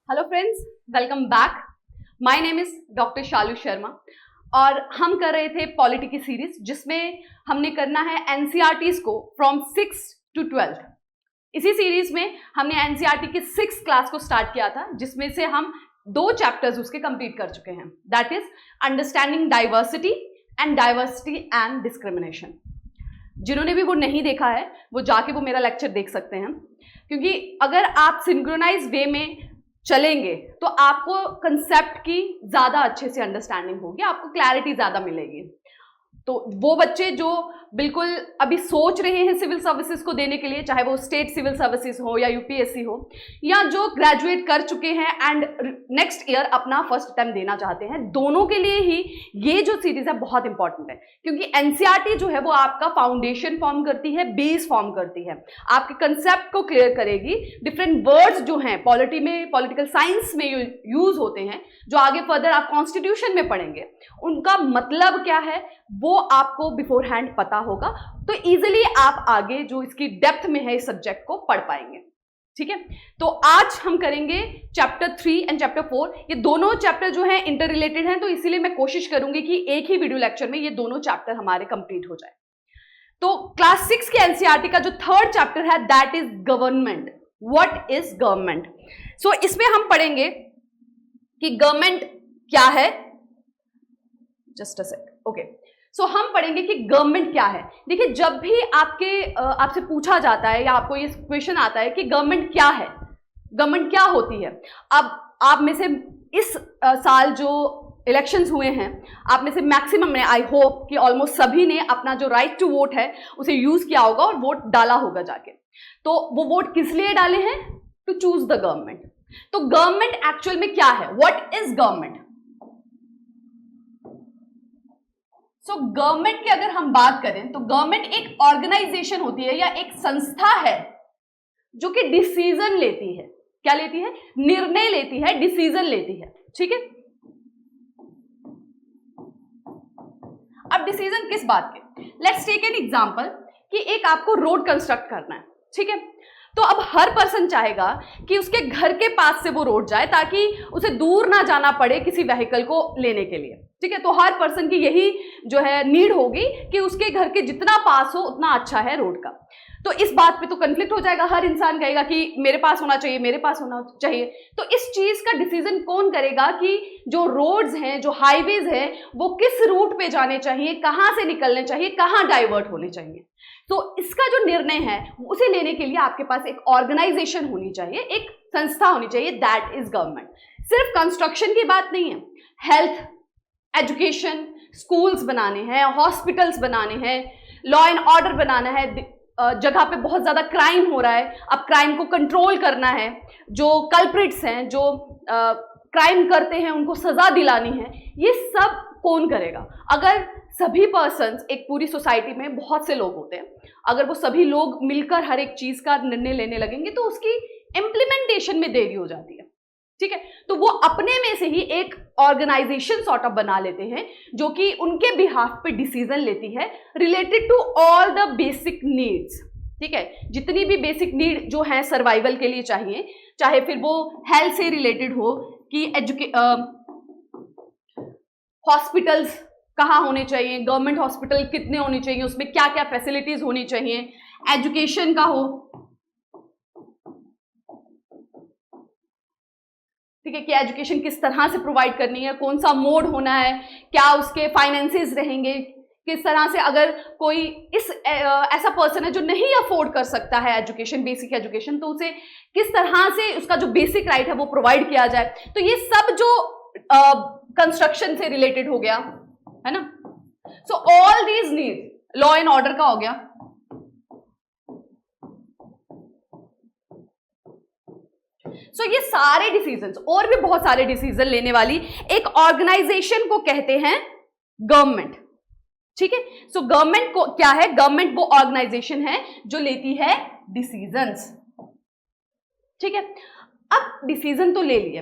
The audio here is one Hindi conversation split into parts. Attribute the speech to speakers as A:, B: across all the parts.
A: Hello friends, welcome back. My name is doctor Shalu Sharma और हम कर रहे थे पॉलिटी की सीरीज जिसमें हमने करना है एनसीईआरटीज को फ्रॉम 6 to 12। इसी सीरीज में हमने एनसीईआरटी की 6th क्लास को स्टार्ट किया था जिसमें से हम 2 चैप्टर्स उसके कंप्लीट कर चुके हैं, that is understanding diversity and discrimination. जिन्होंने भी वो नहीं देखा है वो जाके वो मेरा लेक्चर देख सकते हैं, क्योंकि अगर आप सिंक्रोनाइज वे में चलेंगे तो आपको कंसेप्ट की ज़्यादा अच्छे से अंडरस्टैंडिंग होगी, आपको क्लैरिटी ज़्यादा मिलेगी। तो वो बच्चे जो बिल्कुल अभी सोच रहे हैं सिविल सर्विसेज को देने के लिए, चाहे वो स्टेट सिविल सर्विसेज हो या यूपीएससी हो, या जो ग्रेजुएट कर चुके हैं एंड नेक्स्ट ईयर अपना फर्स्ट अटेम्प्ट देना चाहते हैं, दोनों के लिए ही ये जो सीरीज है बहुत इंपॉर्टेंट है। क्योंकि एनसीईआरटी जो है वो आपका फाउंडेशन फॉर्म करती है, बेस फॉर्म करती है, आपके कंसेप्ट को क्लियर करेगी। डिफरेंट वर्ड्स जो हैं पॉलिटी में, पॉलिटिकल साइंस में यूज होते हैं, जो आगे फर्दर आप कॉन्स्टिट्यूशन में पढ़ेंगे, उनका मतलब क्या है वो आपको बिफोर हैंड पता होगा, तो इजीली आप आगे जो इसकी डेप्थ में है इस सब्जेक्ट को पढ़ पाएंगे। ठीक है, तो आज हम करेंगे चैप्टर 3 एंड चैप्टर 4। ये दोनों चैप्टर जो हैं इंटर रिलेटेड हैं, तो इसीलिए मैं कोशिश करूंगी कि एक ही वीडियो लेक्चर में ये दोनों चैप्टर हमारे कंप्लीट हो जाए। तो क्लास 6 के एनसीईआरटी का जो 3rd चैप्टर है that is government. What is government? So इसमें हम पढ़ेंगे कि गवर्नमेंट क्या है। Just a sec, okay. सो हम पढ़ेंगे कि गवर्नमेंट क्या है। देखिए, जब भी आपसे पूछा जाता है या आपको ये क्वेश्चन आता है कि गवर्नमेंट क्या है, गवर्नमेंट क्या होती है, अब आप में से इस साल जो इलेक्शंस हुए हैं, आप में से मैक्सिमम ने, आई होप कि ऑलमोस्ट सभी ने अपना जो राइट टू वोट है उसे यूज किया होगा और वोट डाला होगा जाके। तो वो वोट किस लिए डाले हैं? To choose the government. तो गवर्नमेंट एक्चुअल में क्या है? What is government? So government की अगर हम बात करें तो गवर्नमेंट एक ऑर्गेनाइजेशन होती है या एक संस्था है जो कि डिसीजन लेती है। क्या लेती है? निर्णय लेती है, डिसीजन लेती है। ठीक है, अब डिसीजन किस बात के? लेट्स टेक एन एग्जांपल कि एक आपको रोड कंस्ट्रक्ट करना है। ठीक है, तो अब हर पर्सन चाहेगा कि उसके घर के पास से वो रोड जाए ताकि उसे दूर ना जाना पड़े किसी व्हीकल को लेने के लिए। ठीक है, तो हर पर्सन की यही जो है नीड होगी कि उसके घर के जितना पास हो उतना अच्छा है रोड का। तो इस बात पे तो कन्फ्लिक्ट हो जाएगा, हर इंसान कहेगा कि मेरे पास होना चाहिए, मेरे पास होना चाहिए। तो इस चीज का डिसीजन कौन करेगा कि जो रोड्स हैं, जो हाईवेज हैं, वो किस रूट पे जाने चाहिए, कहां से निकलने चाहिए, कहां डाइवर्ट होने चाहिए। तो इसका जो निर्णय है उसे लेने के लिए आपके पास एक ऑर्गेनाइजेशन होनी चाहिए, एक संस्था होनी चाहिए, दैट इज गवर्नमेंट। सिर्फ कंस्ट्रक्शन की बात नहीं है, हेल्थ, एजुकेशन, स्कूल्स बनाने हैं, हॉस्पिटल्स बनाने हैं, लॉ एंड ऑर्डर बनाना है, जगह पे बहुत ज्यादा क्राइम हो रहा है, अब क्राइम को कंट्रोल करना है, जो कल्प्रिट्स हैं, जो क्राइम करते हैं उनको सजा दिलानी है। ये सब कौन करेगा? अगर सभी पर्सन्स, एक पूरी सोसाइटी में बहुत से लोग होते हैं, अगर वो सभी लोग मिलकर हर एक चीज का निर्णय लेने लगेंगे तो उसकी इम्प्लीमेंटेशन में देरी हो जाती है। ठीक है, तो वो अपने में से ही एक ऑर्गेनाइजेशन सॉर्ट ऑफ बना लेते हैं जो कि उनके बिहाफ पे डिसीजन लेती है related to all the basic needs. ठीक है, जितनी भी बेसिक नीड जो है सर्वाइवल के लिए चाहिए, चाहे फिर वो हेल्थ से रिलेटेड हो कि हॉस्पिटल्स कहाँ होने चाहिए, गवर्नमेंट हॉस्पिटल कितने होने चाहिए, उसमें क्या क्या फैसिलिटीज होनी चाहिए, एजुकेशन का हो, ठीक है, कि एजुकेशन किस तरह से प्रोवाइड करनी है, कौन सा मोड होना है, क्या उसके फाइनेंसेस रहेंगे, किस तरह से अगर कोई ऐसा पर्सन है जो नहीं अफोर्ड कर सकता है एजुकेशन, बेसिक एजुकेशन, तो उसे किस तरह से उसका जो बेसिक राइट है वो प्रोवाइड किया जाए। तो ये सब जो कंस्ट्रक्शन से रिलेटेड हो गया है ना। So all these need, law and order का हो गया, सो ये सारे डिसीजंस और भी बहुत सारे डिसीजन लेने वाली एक ऑर्गेनाइजेशन को कहते हैं गवर्नमेंट। ठीक है, सो गवर्नमेंट को क्या है? गवर्नमेंट वो ऑर्गेनाइजेशन है जो लेती है डिसीजंस। ठीक है, अब डिसीजन तो ले लिए,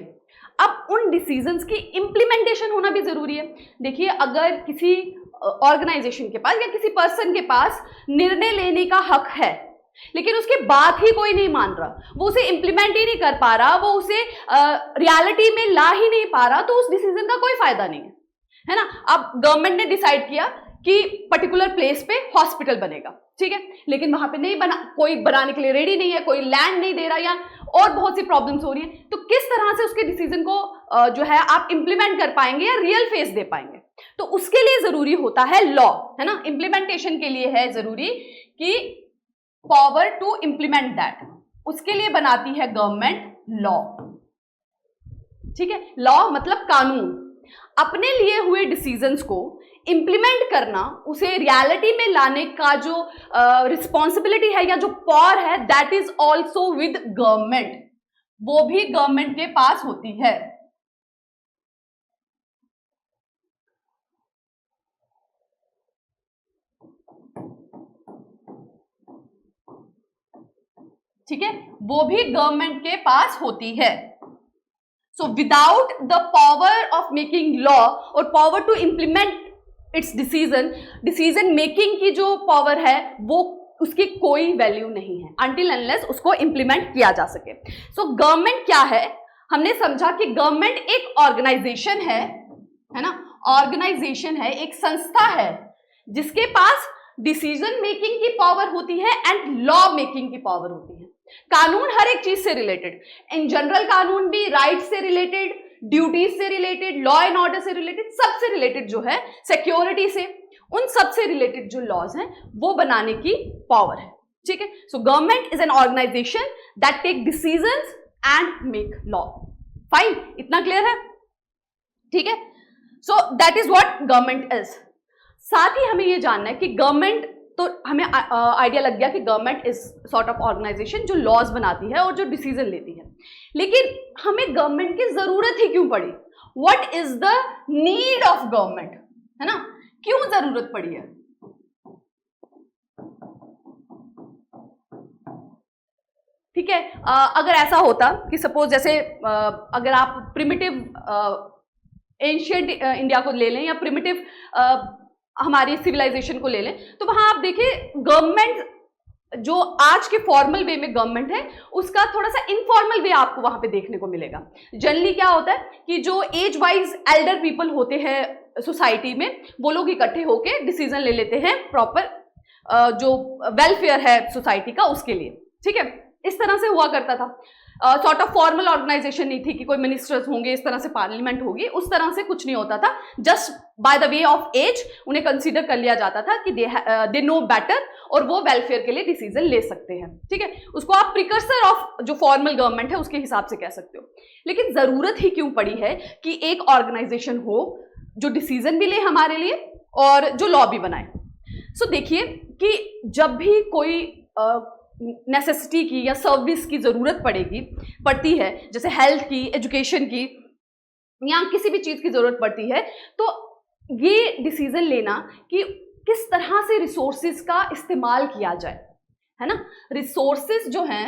A: अब उन डिसीजंस की इंप्लीमेंटेशन होना भी जरूरी है। देखिए, अगर किसी ऑर्गेनाइजेशन के पास या किसी पर्सन के पास निर्णय लेने का हक है, लेकिन उसके बाद ही कोई नहीं मान रहा, वो उसे इंप्लीमेंट ही नहीं कर पा रहा, वो उसे रियलिटी में ला ही नहीं पा रहा, तो उस डिसीजन का कोई फायदा नहीं है ना। अब गवर्नमेंट ने डिसाइड किया कि पर्टिकुलर प्लेस पे हॉस्पिटल बनेगा, ठीक है, लेकिन वहां पे नहीं बना, कोई बनाने के लिए रेडी नहीं है, कोई लैंड नहीं दे रहा, या और बहुत सी प्रॉब्लम्स हो रही है, तो किस तरह से उसके डिसीजन को जो है आप इंप्लीमेंट कर पाएंगे या रियल फेस दे पाएंगे। तो उसके लिए जरूरी होता है लॉ, है ना। इंप्लीमेंटेशन के लिए है जरूरी कि पावर टू इंप्लीमेंट दैट, उसके लिए बनाती है गवर्नमेंट लॉ, ठीक है। लॉ मतलब कानून। अपने लिए हुए डिसीजंस को इंप्लीमेंट करना, उसे रियलिटी में लाने का जो रिस्पॉन्सिबिलिटी है या जो पावर है, that is also with government, वो भी गवर्नमेंट के पास होती है। ठीक है, वो भी गवर्नमेंट के पास होती है। So without the power of making law और power to implement its decision making की जो पावर है वो उसकी कोई वैल्यू नहीं है अनटिल अनलेस उसको इंप्लीमेंट किया जा सके। सो गवर्नमेंट क्या है, हमने समझा कि गवर्नमेंट एक ऑर्गेनाइजेशन है ना, ऑर्गेनाइजेशन है, एक संस्था है जिसके पास डिसीजन मेकिंग की पावर होती है एंड लॉ मेकिंग की पावर होती है। कानून हर एक चीज से रिलेटेड, इन जनरल कानून भी राइट से रिलेटेड, ड्यूटीज से रिलेटेड, लॉ एंड ऑर्डर से रिलेटेड, सबसे रिलेटेड जो है, सिक्योरिटी से, उन सबसे रिलेटेड जो लॉज हैं वो बनाने की पावर है, ठीक है। So government is an organisation that take decisions and make law. Fine, इतना क्लियर है, ठीक है। So that is what government is. साथ ही हमें यह जानना है कि गवर्नमेंट, तो हमें आइडिया लग गया कि government is sort of organisation जो लॉज बनाती है और जो डिसीजन लेती है, लेकिन हमें गवर्नमेंट की जरूरत ही क्यों पड़ी? What is the need of government, है ना, क्यों जरूरत पड़ी है? ठीक है, अगर ऐसा होता कि सपोज जैसे अगर आप प्रिमिटिव एंशिएंट इंडिया को ले लें या प्रिमिटिव हमारी सिविलाइजेशन को ले लें, तो वहां आप देखिए गवर्नमेंट जो आज के फॉर्मल वे में गवर्नमेंट है उसका थोड़ा सा इनफॉर्मल वे आपको वहां पे देखने को मिलेगा। जनरली क्या होता है कि जो एज वाइज एल्डर पीपल होते हैं सोसाइटी में, वो लोग इकट्ठे होके डिसीजन ले लेते हैं प्रॉपर जो वेलफेयर है सोसाइटी का उसके लिए, ठीक है। इस तरह से हुआ करता था, सॉर्ट ऑफ फॉर्मल ऑर्गेनाइजेशन नहीं थी कि कोई मिनिस्टर्स होंगे, इस तरह से पार्लियामेंट होगी, उस तरह से कुछ नहीं होता था। Just by the way of age उन्हें कंसीडर कर लिया जाता था कि दे नो बेटर और वो वेलफेयर के लिए डिसीजन ले सकते हैं, ठीक है। उसको आप प्रिकर्सर ऑफ जो फॉर्मल गवर्नमेंट है उसके हिसाब से कह सकते हो। लेकिन जरूरत ही क्यों पड़ी है कि एक ऑर्गेनाइजेशन हो जो डिसीजन भी ले हमारे लिए और जो लॉ भी बनाए? सो देखिए कि जब भी कोई नेसेसिटी की या सर्विस की जरूरत पड़ती है, जैसे हेल्थ की, एजुकेशन की या किसी भी चीज की जरूरत पड़ती है, तो ये डिसीजन लेना कि किस तरह से रिसोर्सेज का इस्तेमाल किया जाए, है ना। रिसोर्सेज जो हैं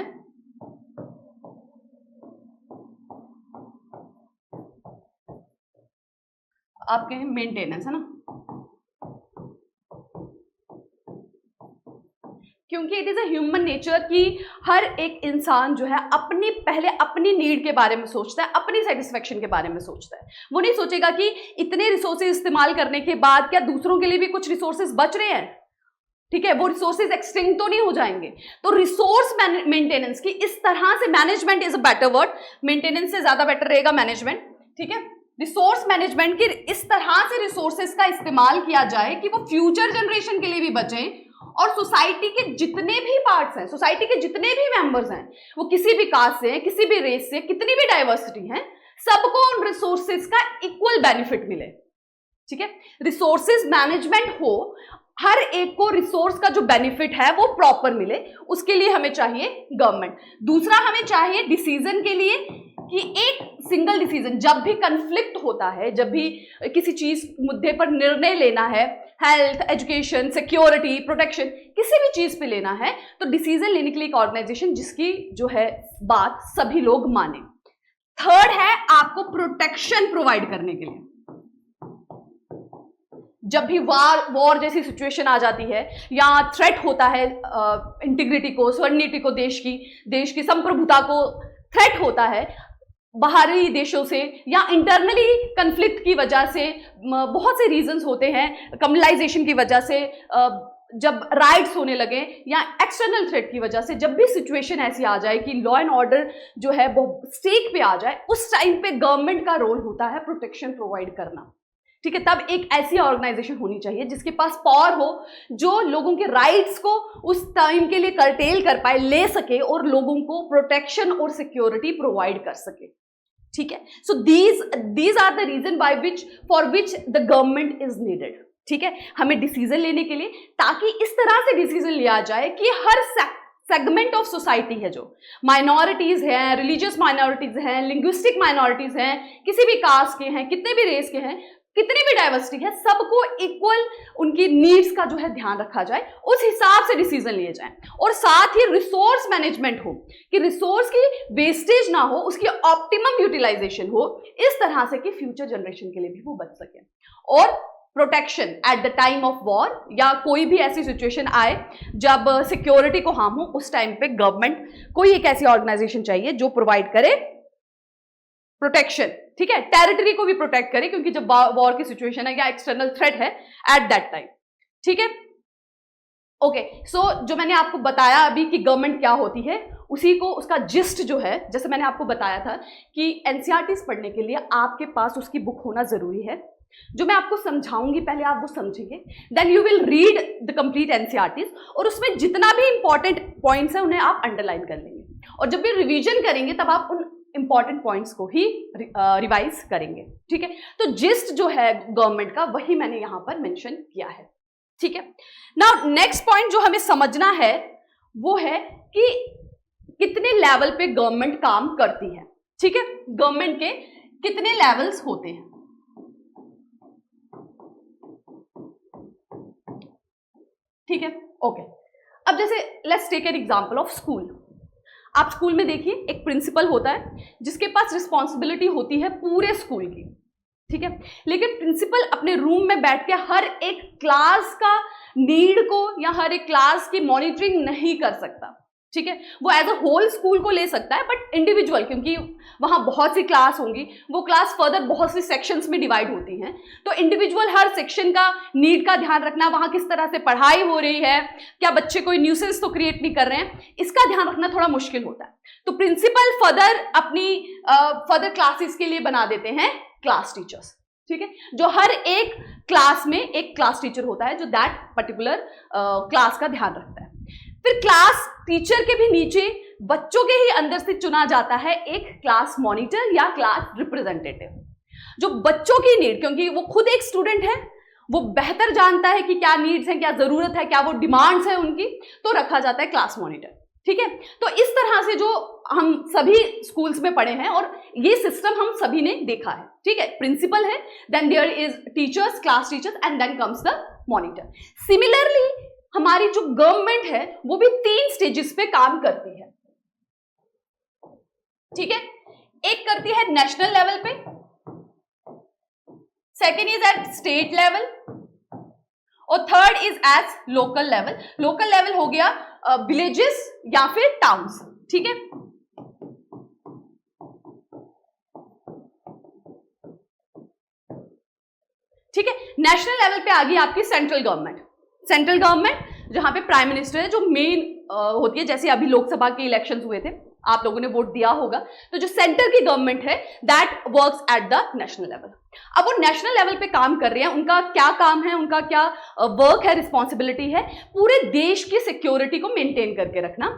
A: आपके मेंटेनेंस, है ना, क्योंकि it is a human nature कि हर एक इंसान जो है पहले अपनी नीड के बारे में सोचता है, अपनी सेटिस्फेक्शन के बारे में सोचता है। वो नहीं सोचेगा कि इतने रिसोर्सेज इस्तेमाल करने के बाद क्या दूसरों के लिए भी कुछ रिसोर्सेज बच रहे हैं, ठीक है, वो रिसोर्सेज एक्सटिंक्ट तो नहीं हो जाएंगे। तो रिसोर्स मेंटेनेंस की इस तरह से, management is a better word, maintenance से ज्यादा बेटर रहेगा मैनेजमेंट, ठीक है। रिसोर्स मैनेजमेंट की इस तरह से रिसोर्सेज का इस्तेमाल किया जाए कि वो फ्यूचर जनरेशन के लिए भी बचें और सोसाइटी के जितने भी पार्ट्स हैं, सोसाइटी के जितने भी मेंबर्स हैं, वो किसी भी कास्ट से हैं, किसी भी रेस से, कितनी भी डाइवर्सिटी है, सबको उन रिसोर्सेज का इक्वल बेनिफिट मिले, ठीक है। रिसोर्सेज मैनेजमेंट हो, हर एक को रिसोर्स का जो बेनिफिट है वो प्रॉपर मिले, उसके लिए हमें चाहिए गवर्नमेंट। दूसरा हमें चाहिए डिसीजन के लिए कि एक सिंगल डिसीजन, जब भी कंफ्लिक्ट होता है, जब भी किसी चीज मुद्दे पर निर्णय लेना है, हेल्थ, एजुकेशन, सिक्योरिटी, प्रोटेक्शन, किसी भी चीज पे लेना है, तो डिसीजन लेने के लिए एक ऑर्गेनाइजेशन जिसकी जो है बात सभी लोग माने। थर्ड है आपको प्रोटेक्शन प्रोवाइड करने के लिए। जब भी वॉर जैसी सिचुएशन आ जाती है या थ्रेट होता है इंटीग्रिटी को, सॉवरेनिटी को, देश की संप्रभुता को थ्रेट होता है बाहरी देशों से या इंटरनली कन्फ्लिक्ट की वजह से, बहुत से रीजंस होते हैं, कम्युनलाइजेशन की वजह से, जब राइट्स होने लगे या एक्सटर्नल थ्रेट की वजह से, जब भी सिचुएशन ऐसी आ जाए कि लॉ एंड ऑर्डर जो है वो स्टेक पे आ जाए, उस टाइम पे गवर्नमेंट का रोल होता है प्रोटेक्शन प्रोवाइड करना। ठीक है, तब एक ऐसी ऑर्गेनाइजेशन होनी चाहिए जिसके पास पावर हो, जो लोगों के राइट्स को उस टाइम के लिए कर्टेल कर पाए, ले सके और लोगों को प्रोटेक्शन और सिक्योरिटी प्रोवाइड कर सके। ठीक है, so these are the reason by which for which the government is needed. ठीक है, हमें डिसीजन लेने के लिए, ताकि इस तरह से डिसीजन लिया जाए कि हर सेगमेंट ऑफ सोसाइटी है, जो माइनॉरिटीज हैं, रिलीजियस माइनॉरिटीज हैं, लिंग्विस्टिक माइनॉरिटीज हैं, किसी भी कास्ट के हैं, कितने भी रेस के हैं, कितनी भी डाइवर्सिटी है, सबको इक्वल उनकी नीड्स का जो है ध्यान रखा जाए, उस हिसाब से डिसीजन लिए जाए। और साथ ही रिसोर्स मैनेजमेंट हो कि रिसोर्स की वेस्टेज ना हो, उसकी ऑप्टिमम यूटिलाइजेशन हो, इस तरह से कि फ्यूचर जनरेशन के लिए भी वो बच सके। और protection at the time of war या कोई भी ऐसी सिचुएशन आए जब सिक्योरिटी को हार्म हो, उस टाइम पे गवर्नमेंट कोई एक ऐसी ऑर्गेनाइजेशन चाहिए जो प्रोवाइड करे प्रोटेक्शन। ठीक है, टेरिटरी को भी प्रोटेक्ट करे, क्योंकि जब वॉर की सिचुएशन है या एक्सटर्नल थ्रेट है एट दैट टाइम। ठीक है, ओके, सो जो मैंने आपको बताया अभी कि गवर्नमेंट क्या होती है, उसी को उसका जिस्ट जो है, जैसे मैंने आपको बताया था कि एनसीईआरटीज पढ़ने के लिए आपके पास उसकी बुक होना जरूरी है। जो मैं आपको समझाऊंगी पहले आप वो समझेंगे, then you will read the complete NCERTs, और उसमें जितना भी इंपॉर्टेंट पॉइंट्स है उन्हें आप अंडरलाइन कर लेंगे, और जब भी रिवीजन करेंगे तब आप उन इंपॉर्टेंट पॉइंट्स को ही रिवाइज करेंगे। ठीक है, तो जिस्ट जो है गवर्नमेंट का, वही मैंने यहां पर मेंशन किया है। ठीक है, नाउ नेक्स्ट पॉइंट जो हमें समझना है वो है कि कितने लेवल पे गवर्नमेंट काम करती है। ठीक है, गवर्नमेंट के कितने लेवल्स होते हैं। ठीक है, ओके, अब जैसे let's take an example of school. आप स्कूल में देखिए, एक प्रिंसिपल होता है जिसके पास रिस्पॉन्सिबिलिटी होती है पूरे स्कूल की। ठीक है, लेकिन प्रिंसिपल अपने रूम में बैठ के हर एक क्लास का नीड को या हर एक क्लास की मॉनिटरिंग नहीं कर सकता। ठीक है, वो एज अ होल स्कूल को ले सकता है, बट इंडिविजुअल, क्योंकि वहां बहुत सी क्लास होंगी, वो क्लास फर्दर बहुत सी सेक्शंस में डिवाइड होती हैं, तो इंडिविजुअल हर सेक्शन का नीड का ध्यान रखना, वहां किस तरह से पढ़ाई हो रही है, क्या बच्चे कोई न्यूसेंस तो क्रिएट नहीं कर रहे हैं, इसका ध्यान रखना थोड़ा मुश्किल होता है। तो प्रिंसिपल फर्दर अपनी फर्दर क्लासेस के लिए बना देते हैं क्लास टीचर्स। ठीक है, जो हर एक क्लास में एक क्लास टीचर होता है जो दैट पर्टिकुलर क्लास का ध्यान रखता है। फिर क्लास टीचर के भी नीचे बच्चों के ही अंदर से चुना जाता है एक क्लास मॉनिटर या क्लास रिप्रेजेंटेटिव, जो बच्चों की नीड, क्योंकि वो खुद एक स्टूडेंट है, वो बेहतर जानता है कि क्या नीड्स हैं, क्या जरूरत है, क्या वो डिमांड्स है उनकी, तो रखा जाता है क्लास मॉनिटर। ठीक है, तो इस तरह से जो हम सभी स्कूल्स में पढ़े हैं और ये सिस्टम हम सभी ने देखा है। ठीक है, प्रिंसिपल है, then there is teachers, class teachers, and then comes the monitor. Similarly हमारी जो गवर्नमेंट है वो भी 3 स्टेजेस पे काम करती है। ठीक है, एक करती है नेशनल लेवल पे, second is at state level, और third is at local level. Local level हो गया विलेजेस या फिर टाउन्स। ठीक है, ठीक है, नेशनल लेवल पे आ गई आपकी सेंट्रल गवर्नमेंट। सेंट्रल गवर्नमेंट जहां पे प्राइम मिनिस्टर है, जो मेन होती है, जैसे अभी लोकसभा के इलेक्शंस हुए थे, आप लोगों ने वोट दिया होगा, तो जो सेंटर की गवर्नमेंट है that works at the national level. अब वो नेशनल लेवल पे काम कर रहे हैं, उनका क्या काम है, उनका क्या वर्क है, रिस्पॉन्सिबिलिटी है, पूरे देश की सिक्योरिटी को मेंटेन करके रखना,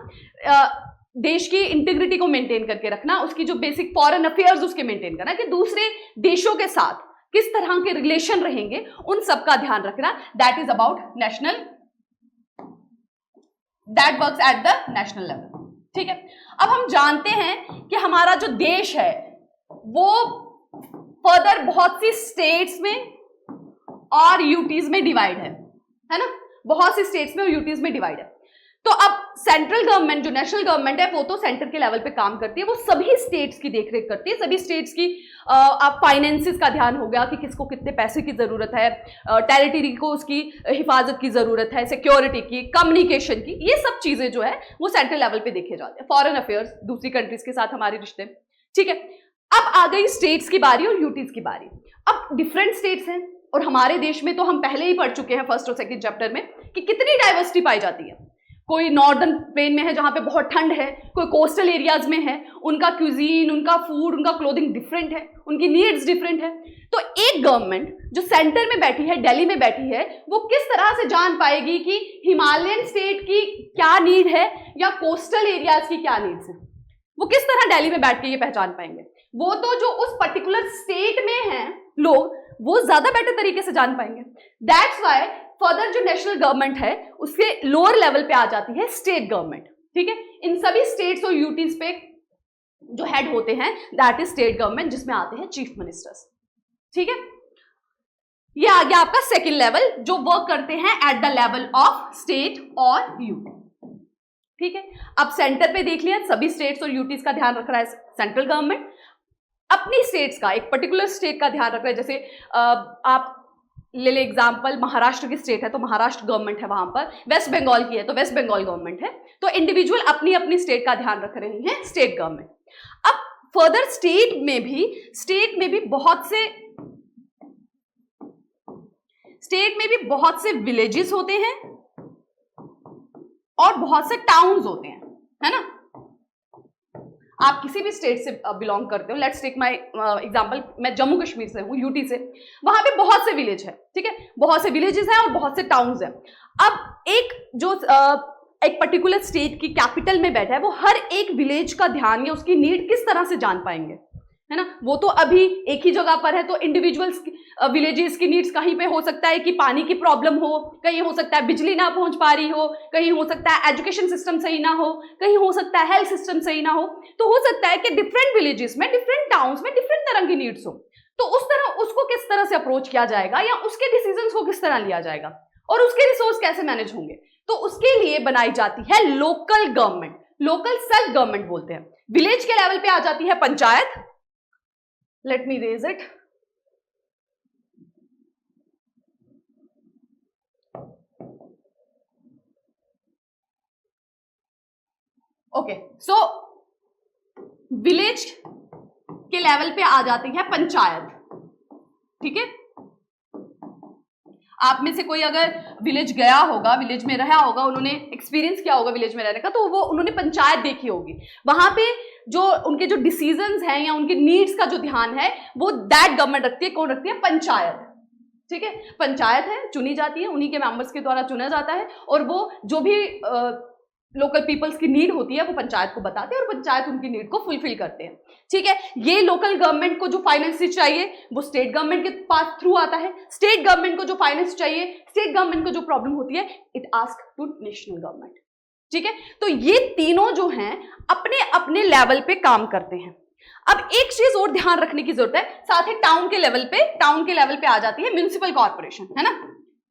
A: देश की इंटीग्रिटी को मेंटेन करके रखना, उसकी जो बेसिक फॉरेन अफेयर्स उसके मेंटेन करना, कि दूसरे देशों के साथ किस तरह के रिलेशन रहेंगे, उन सब का ध्यान रखना। That is about national, that works at the national level. ठीक है, अब हम जानते हैं कि हमारा जो देश है वो फर्दर बहुत सी स्टेट्स में और यूटीज में डिवाइड है ना, बहुत सी स्टेट्स में और यूटीज में डिवाइड है। तो अब सेंट्रल गवर्नमेंट जो नेशनल गवर्नमेंट है वो तो सेंटर के लेवल पे काम करती है, वो सभी स्टेट्स की देखरेख करती है, सभी स्टेट्स की आप फाइनेंसिस का ध्यान हो गया कि किसको कितने पैसे की जरूरत है, टेरिटरी को उसकी हिफाजत की जरूरत है, सिक्योरिटी की, कम्युनिकेशन की, ये सब चीजें जो है वो सेंट्रल लेवल पे देखे जाते हैं। फॉरेन अफेयर्स, दूसरी कंट्रीज के साथ हमारे रिश्ते, ठीक है। अब आ गई स्टेट्स की बारी और यूटीज की बारी। अब डिफरेंट स्टेट्स हैं और हमारे देश में तो हम पहले ही पढ़ चुके हैं फर्स्ट और सेकंड चैप्टर में कि कितनी डाइवर्सिटी पाई जाती है। कोई नॉर्दर्न प्लेन में है जहां पे बहुत ठंड है, कोई कोस्टल एरियाज में है, उनका क्यूजीन, उनका फूड, उनका क्लोथिंग डिफरेंट है, उनकी नीड्स डिफरेंट है। तो एक गवर्नमेंट जो सेंटर में बैठी है, दिल्ली में बैठी है, वो किस तरह से जान पाएगी कि हिमालयन स्टेट की क्या नीड है या कोस्टल एरियाज की क्या नीड्स है? वो किस तरह दिल्ली में बैठ के ये पहचान पाएंगे? वो तो जो उस पर्टिकुलर स्टेट में हैं लोग, वो ज्यादा बेटर तरीके से जान पाएंगे। दैट्स वाई फर्दर जो नेशनल गवर्नमेंट है उसके लोअर लेवल पे आ जाती है स्टेट गवर्नमेंट, ठीक है। इन सभी स्टेट्स और यूटीज पे जो हेड होते हैं दैट इज स्टेट गवर्नमेंट, जिसमें आते हैं चीफ मिनिस्टर्स, ठीक है। ये आ गया आपका सेकेंड लेवल जो वर्क करते हैं eight the level of state और यूटी, ठीक है। अब सेंटर पे देख लिया, सभी स्टेट्स और यूटीज का ध्यान रख रहा है सेंट्रल गवर्नमेंट, अपनी स्टेट्स का, एक पर्टिकुलर स्टेट का ध्यान रख रहा है। जैसे आप ले ले एग्जाम्पल, महाराष्ट्र की स्टेट है तो महाराष्ट्र गवर्नमेंट है वहां पर, वेस्ट बंगाल की है तो वेस्ट बंगाल गवर्नमेंट है, तो इंडिविजुअल अपनी अपनी स्टेट का ध्यान रख रही हैं स्टेट गवर्नमेंट। अब फर्दर स्टेट में भी बहुत से विलेजेस होते हैं और बहुत से टाउन्स होते हैं, है ना। आप किसी भी स्टेट से बिलोंग करते हो, लेट्स टेक माय एग्जांपल, मैं जम्मू कश्मीर से हूँ, यूटी से, वहां पे बहुत से विलेज है, ठीक है, बहुत से विलेजेस हैं और बहुत से टाउन्स हैं। अब एक पर्टिकुलर स्टेट की कैपिटल में बैठा है, वो हर एक विलेज का ध्यान या उसकी नीड किस तरह से जान पाएंगे, है ना। वो तो अभी एक ही जगह पर है, तो इंडिविजुअल्स विलेजेस की नीड्स कहीं पे हो सकता है कि पानी की प्रॉब्लम हो, कहीं हो सकता है बिजली ना पहुंच पा रही हो, कहीं हो सकता है एजुकेशन सिस्टम सही ना हो, कहीं हो सकता है हेल्थ सिस्टम सही ना हो, तो हो सकता है कि डिफरेंट विलेजेस में, डिफरेंट टाउन्स में डिफरेंट तरह की नीड्स हो। तो उस तरह उसको किस तरह से अप्रोच किया जाएगा या उसके डिसीजंस को किस तरह लिया जाएगा और उसके रिसोर्स कैसे मैनेज होंगे, तो उसके लिए बनाई जाती है local government, local self government बोलते हैं। विलेज के लेवल पे आ जाती है panchayat, let me raise it, okay, so village के लेवल पे आ जाती है पंचायत, ठीक है। आप में से कोई अगर विलेज गया होगा, विलेज में रहा होगा, उन्होंने एक्सपीरियंस किया होगा विलेज में रहने का, तो वो उन्होंने पंचायत देखी होगी। वहां पे जो उनके जो डिसीजंस हैं या उनके नीड्स का जो ध्यान है वो दैट गवर्नमेंट रखती है। कौन रखती है? पंचायत, ठीक है। पंचायत है, चुनी जाती है, उन्हीं के मेंबर्स के द्वारा चुना जाता है और वो जो भी लोकल पीपल्स की नीड होती है वो पंचायत को बताते हैं और पंचायत उनकी नीड को फुलफिल करते हैं, ठीक है। ये लोकल गवर्नमेंट को जो फाइनेंस चाहिए वो स्टेट गवर्नमेंट के पास थ्रू आता है, स्टेट गवर्नमेंट को जो फाइनेंस चाहिए, स्टेट गवर्नमेंट को जो प्रॉब्लम होती है, it ask to national government, ठीक है। तो ये तीनों जो हैं अपने अपने लेवल पे काम करते हैं। अब एक चीज और ध्यान रखने की जरूरत है, साथ ही टाउन के लेवल पे आ जाती है म्युनिसिपल कॉर्पोरेशन, है ना।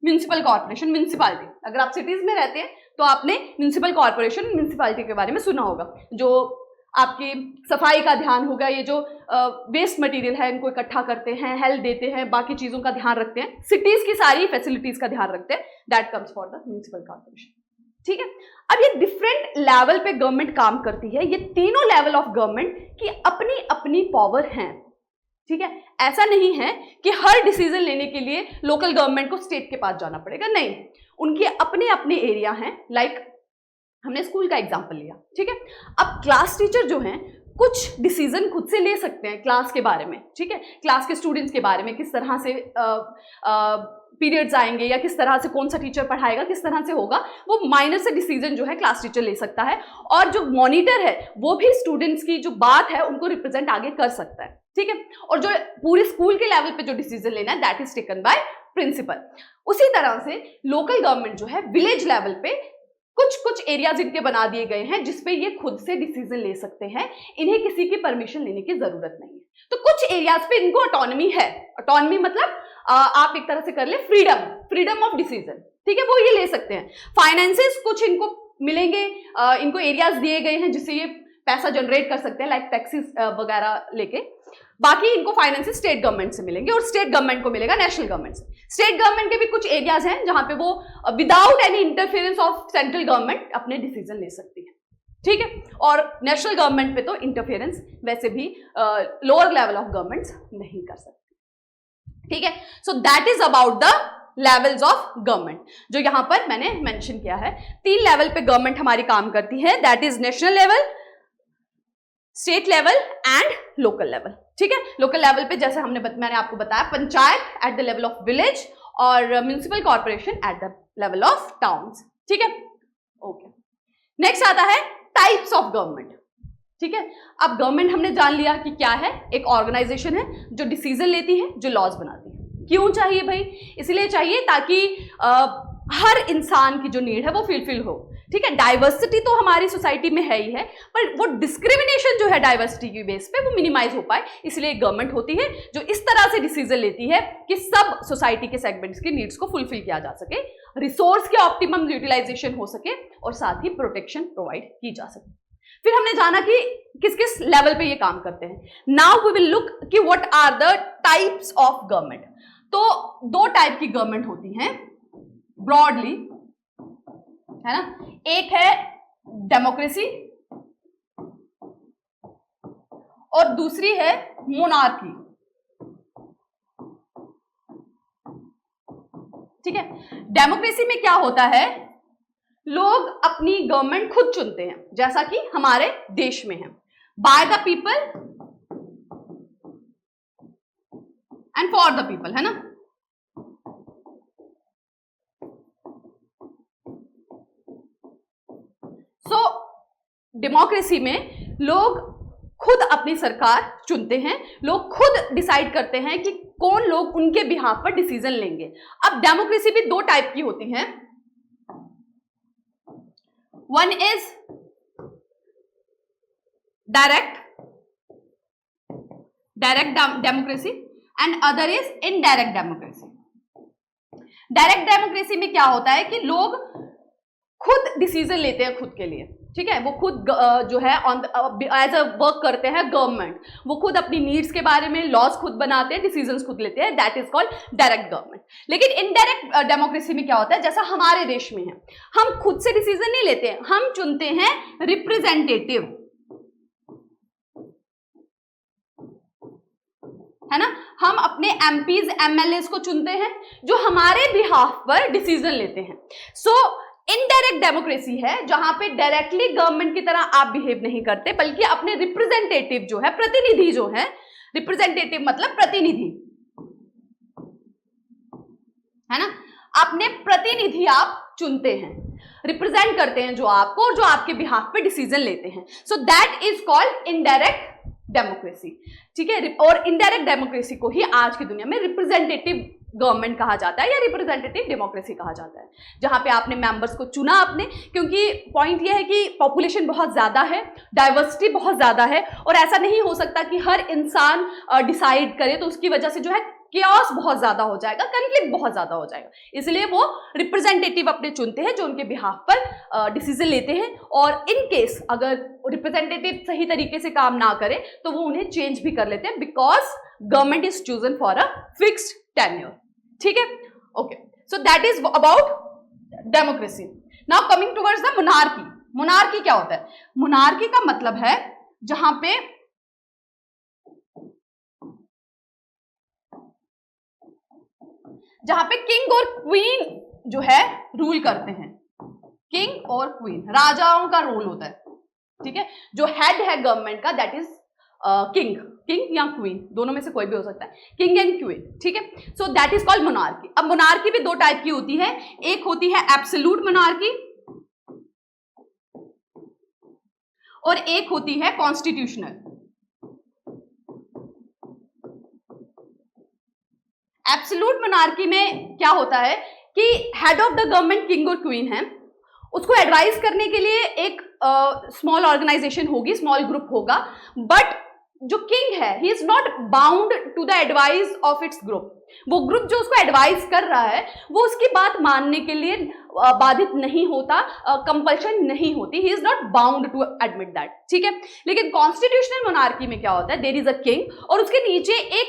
A: म्युनिसिपल कॉर्पोरेशन, म्युनिसिपैलिटी, अगर आप सिटीज में रहते हैं तो आपने म्युनिसिपल कॉर्पोरेशन, म्युनिसिपैलिटी के बारे में सुना होगा, जो आपकी सफाई का ध्यान होगा, ये जो वेस्ट मटेरियल है इनको इकट्ठा करते हैं, हेल्थ देते हैं, बाकी चीजों का ध्यान रखते हैं, सिटीज की सारी फैसिलिटीज का ध्यान रखते हैं, that comes for the municipal corporation, ठीक है। अब ये डिफरेंट लेवल पे गवर्नमेंट काम करती है, ये तीनों लेवल ऑफ गवर्नमेंट की अपनी अपनी पावर है, ठीक है। ऐसा नहीं है कि हर डिसीजन लेने के लिए लोकल गवर्नमेंट को स्टेट के पास जाना पड़ेगा, नहीं, उनके अपने अपने एरिया हैं। लाइक हमने स्कूल का एग्जांपल लिया, ठीक है। अब क्लास टीचर जो हैं कुछ डिसीजन खुद से ले सकते हैं क्लास के बारे में, ठीक है, क्लास के स्टूडेंट्स के बारे में, किस तरह से पीरियड्स आएंगे या किस तरह से कौन सा टीचर पढ़ाएगा, किस तरह से होगा, वो माइनर से डिसीजन जो है क्लास टीचर ले सकता है और जो मॉनिटर है वो भी स्टूडेंट्स की जो बात है उनको रिप्रेजेंट आगे कर सकता है, ठीक है। और जो पूरे स्कूल के लेवल पे जो डिसीजन लेना है that is taken by principal. उसी तरह से लोकल गवर्नमेंट जो है विलेज लेवल पे कुछ एरियाज इनके बना दिए गए हैं जिसपे ये खुद से डिसीजन ले सकते हैं, इन्हें किसी की परमिशन लेने की जरूरत नहीं है। तो कुछ एरियाज पे इनको ऑटोनॉमी है, ऑटोनॉमी मतलब आप एक तरह से कर ले फ्रीडम ऑफ डिसीजन, ठीक है, वो ये ले सकते हैं। फाइनेंसेस कुछ इनको मिलेंगे, इनको एरियाज दिए गए हैं जिससे ये पैसा जनरेट कर सकते हैं, लाइक टैक्सेस वगैरह लेके। बाकी इनको फाइनेंस स्टेट गवर्नमेंट से मिलेंगे और स्टेट गवर्नमेंट को मिलेगा नेशनल गवर्नमेंट से। स्टेट गवर्नमेंट के भी कुछ एरियाज हैं जहां पे वो without any interference of central government अपने डिसीजन ले सकती है, ठीक है। और नेशनल गवर्नमेंट पे तो इंटरफेरेंस वैसे भी लोअर लेवल ऑफ गवर्नमेंट्स नहीं कर सकती, ठीक है। So that is about the levels of government, जो यहां पर मैंने मेंशन किया है। 3 लेवल पे गवर्नमेंट हमारी काम करती है, that is national level, state level and local level, ठीक है। लोकल लेवल पे जैसे मैंने आपको बताया, panchayat at the level of village और municipal corporation at the level of towns, ठीक है। ओके, नेक्स्ट आता है टाइप्स ऑफ गवर्नमेंट, ठीक है। अब गवर्नमेंट हमने जान लिया कि क्या है, एक ऑर्गेनाइजेशन है जो डिसीजन लेती है, जो लॉज बनाती है। क्यों चाहिए भाई? इसलिए चाहिए ताकि हर इंसान की जो नीड है वो फुलफिल हो, ठीक है। डाइवर्सिटी तो हमारी सोसाइटी में है ही है, पर वो डिस्क्रिमिनेशन जो है डाइवर्सिटी की बेस पे वो मिनिमाइज हो पाए, इसलिए एक गवर्नमेंट होती है जो इस तरह से डिसीजन लेती है कि सब सोसाइटी के सेगमेंट्स की नीड्स को फुलफिल किया जा सके, रिसोर्स के ऑप्टिमम यूटिलाइजेशन हो सके और साथ ही प्रोटेक्शन प्रोवाइड की जा सके। फिर हमने जाना कि किस किस लेवल पे ये काम करते हैं। नाउ वी विल लुक कि what are the types of government. तो 2 टाइप की गवर्नमेंट होती हैं ब्रॉडली, है ना। एक है डेमोक्रेसी और दूसरी है मोनार्की, ठीक है। डेमोक्रेसी में क्या होता है, लोग अपनी गवर्नमेंट खुद चुनते हैं, जैसा कि हमारे देश में है, by the people and for the people, है ना। सो डेमोक्रेसी में लोग खुद अपनी सरकार चुनते हैं, लोग खुद डिसाइड करते हैं कि कौन लोग उनके बिहाफ पर डिसीजन लेंगे। अब डेमोक्रेसी भी 2 टाइप की होती हैं, one is direct democracy and other is indirect democracy. Direct democracy में क्या होता है कि लोग खुद डिसीजन लेते हैं खुद के लिए, ठीक है। वो खुद जो है एज अ वर्क करते हैं गवर्नमेंट, वो खुद अपनी नीड्स के बारे में लॉज खुद बनाते हैं, डिसीजंस खुद लेते हैं, that is called direct government. लेकिन इनडायरेक्ट डेमोक्रेसी में क्या होता है, जैसा हमारे देश में है, हम खुद से डिसीजन नहीं लेते हैं, हम चुनते हैं रिप्रेजेंटेटिव, है ना। हम अपने एमपीज एमएलएस को चुनते हैं जो हमारे बिहाफ पर डिसीजन लेते हैं। सो इनडायरेक्ट डेमोक्रेसी है जहां पे डायरेक्टली गवर्नमेंट की तरह आप बिहेव नहीं करते, बल्कि अपने रिप्रेजेंटेटिव जो है, प्रतिनिधि जो है, रिप्रेजेंटेटिव मतलब प्रतिनिधि, है ना। अपने प्रतिनिधि आप चुनते हैं, रिप्रेजेंट करते हैं जो आपको और जो आपके बिहाफ पे डिसीजन लेते हैं। सो that is called indirect democracy, ठीक है। और इनडायरेक्ट डेमोक्रेसी को ही आज की दुनिया में रिप्रेजेंटेटिव गवर्नमेंट कहा जाता है या रिप्रेजेंटेटिव डेमोक्रेसी कहा जाता है, जहां पे आपने मेंबर्स को चुना आपने, क्योंकि पॉइंट ये है कि पॉपुलेशन बहुत ज्यादा है, डाइवर्सिटी बहुत ज्यादा है, और ऐसा नहीं हो सकता कि हर इंसान डिसाइड करे, तो उसकी वजह से जो है केओस बहुत ज्यादा हो जाएगा, कन्फ्लिक्ट बहुत ज्यादा हो जाएगा। इसलिए वो रिप्रेजेंटेटिव अपने चुनते हैं जो उनके बिहाफ पर डिसीजन लेते हैं, और इन केस अगर रिप्रेजेंटेटिव सही तरीके से काम ना करे तो वो उन्हें चेंज भी कर लेते हैं, because government is chosen for a fixed tenure, ठीक है। Okay, so that is about democracy. Now coming towards the monarchy. Monarchy क्या होता है? मोनार्की का मतलब है जहां पे किंग और क्वीन जो है रूल करते हैं। किंग और क्वीन, राजाओं का रूल होता है, ठीक है। जो हेड है गवर्नमेंट का दैट इज किंग या क्वीन, दोनों में से कोई भी हो सकता है, किंग एंड क्वीन, ठीक है। So that is called monarchy. अब मोनार्की भी 2 टाइप की होती है, एक होती है एब्सोल्यूट मोनार्की और एक होती है कॉन्स्टिट्यूशनल। एब्सोल्यूट मोनार्की में क्या होता है कि head of the government king और क्वीन है, उसको एडवाइस करने के लिए एक स्मॉल ऑर्गेनाइजेशन होगी, स्मॉल ग्रुप होगा, बट जो किंग है he is not bound to the advice of its group. वो ग्रुप जो उसको एडवाइस कर रहा है वो उसकी बात मानने के लिए बाधित नहीं होता, कंपल्शन नहीं होती, he is not bound to admit that, ठीक है। लेकिन कॉन्स्टिट्यूशनल मोनार्की में क्या होता है, देयर इज अ किंग और उसके नीचे एक